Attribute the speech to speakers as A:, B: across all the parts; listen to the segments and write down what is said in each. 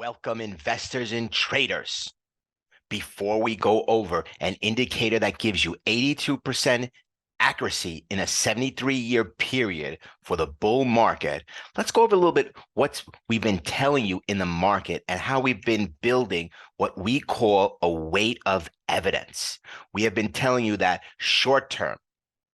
A: Welcome, investors and traders. Before we go over an indicator that gives you 82% accuracy in a 73-year period for the bull market, let's go over a little bit what we've been telling you in the market and how we've been building what we call a weight of evidence. We have been telling you that short term,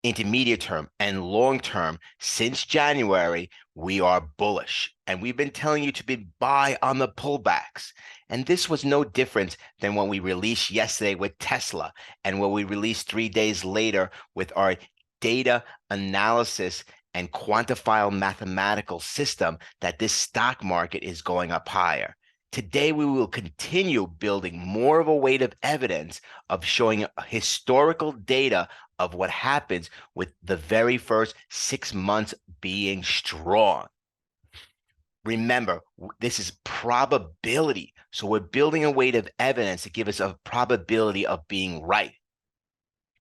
A: intermediate term, and long term, since January, we are bullish. And we've been telling you to be buy on the pullbacks. And this was no different than when we released yesterday with Tesla and when we released 3 days later with our data analysis and quantifiable mathematical system that this stock market is going up higher. Today, we will continue building more of a weight of evidence of showing historical data of what happens with the very first 6 months being strong. Remember, this is probability. So we're building a weight of evidence to give us a probability of being right.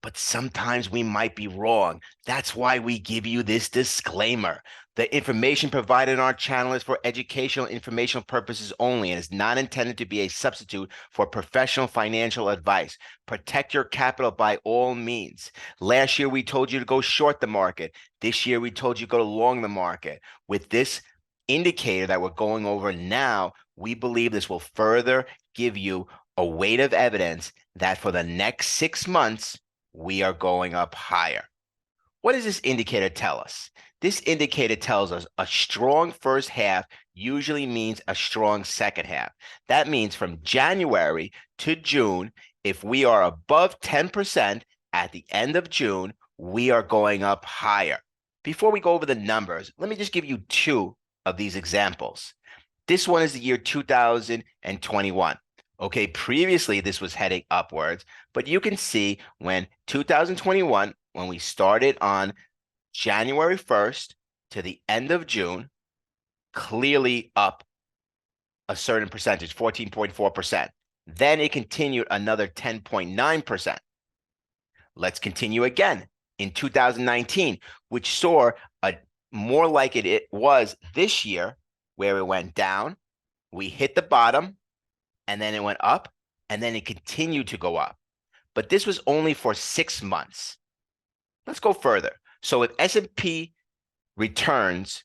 A: But sometimes we might be wrong. That's why we give you this disclaimer. The information provided on our channel is for educational informational purposes only and is not intended to be a substitute for professional financial advice. Protect your capital by all means. Last year, we told you to go short the market. This year, we told you to go long the market. With this indicator that we're going over now, we believe this will further give you a weight of evidence that for the next 6 months, we are going up higher. What does this indicator tell us? This indicator tells us a strong first half usually means a strong second half. That means from January to June, if we are above 10% at the end of June, we are going up higher. Before we go over the numbers, let me just give you two of these examples. This one is the year 2021. Okay, previously this was heading upwards, but you can see when 2021, when we started on January 1st to the end of June, clearly up a certain percentage, 14.4%. Then it continued another 10.9%. Let's continue again in 2019, which saw a more like it was this year, where it went down, we hit the bottom, and then it went up, and then it continued to go up. But this was only for 6 months. Let's go further. So if S&P returns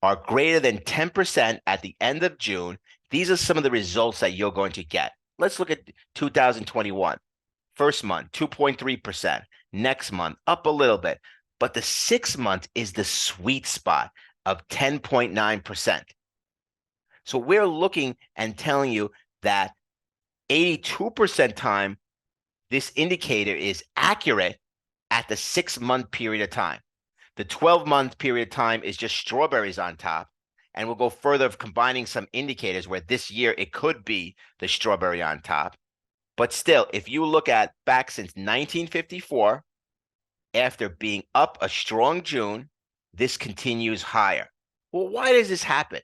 A: are greater than 10% at the end of June, these are some of the results that you're going to get. Let's look at 2021. First month, 2.3%. Next month, up a little bit. But the 6 month is the sweet spot of 10.9%. So we're looking and telling you that 82% time, this indicator is accurate at the 6 month period of time. The 12-month period of time is just strawberries on top. And we'll go further of combining some indicators where this year it could be the strawberry on top. But still, if you look at back since 1954, after being up a strong June, this continues higher. Well, why does this happen?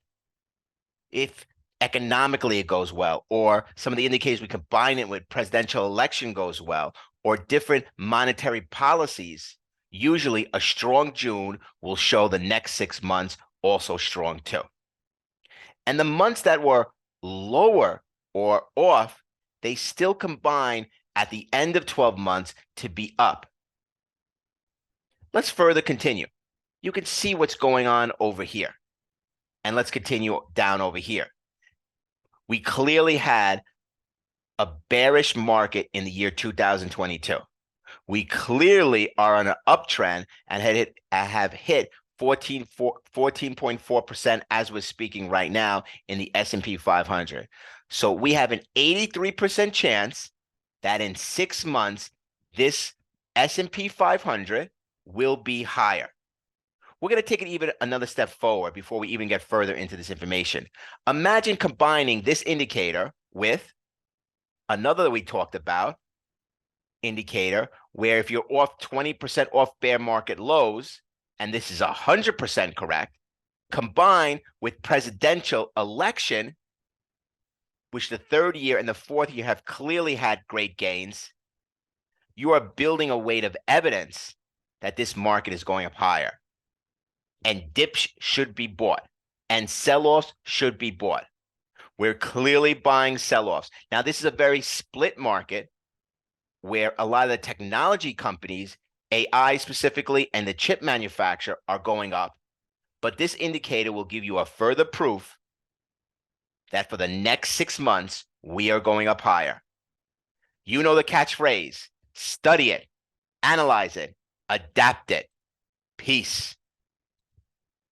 A: If economically it goes well, or some of the indicators we combine it with presidential election goes well, or different monetary policies, usually a strong June will show the next 6 months also strong too. And the months that were lower or off, they still combine at the end of 12 months to be up. Let's further continue. You can see what's going on over here. And let's continue down over here. We clearly had a bearish market in the year 2022. We clearly are on an uptrend and have hit 14.4% as we're speaking right now in the S&P 500. So we have an 83% chance that in 6 months, this S&P 500 will be higher. We're going to take it even another step forward before we even get further into this information. Imagine combining this indicator with another that we talked about indicator, where if you're off 20% off bear market lows, and this is 100% correct, combined with presidential election, which the third year and the fourth year have clearly had great gains, you are building a weight of evidence that this market is going up higher. And dips should be bought, and sell-offs should be bought. We're clearly buying sell-offs. Now, this is a very split market where a lot of the technology companies, AI specifically, and the chip manufacturer are going up. But this indicator will give you a further proof that for the next 6 months, we are going up higher. You know the catchphrase: study it, analyze it, adapt it. Peace.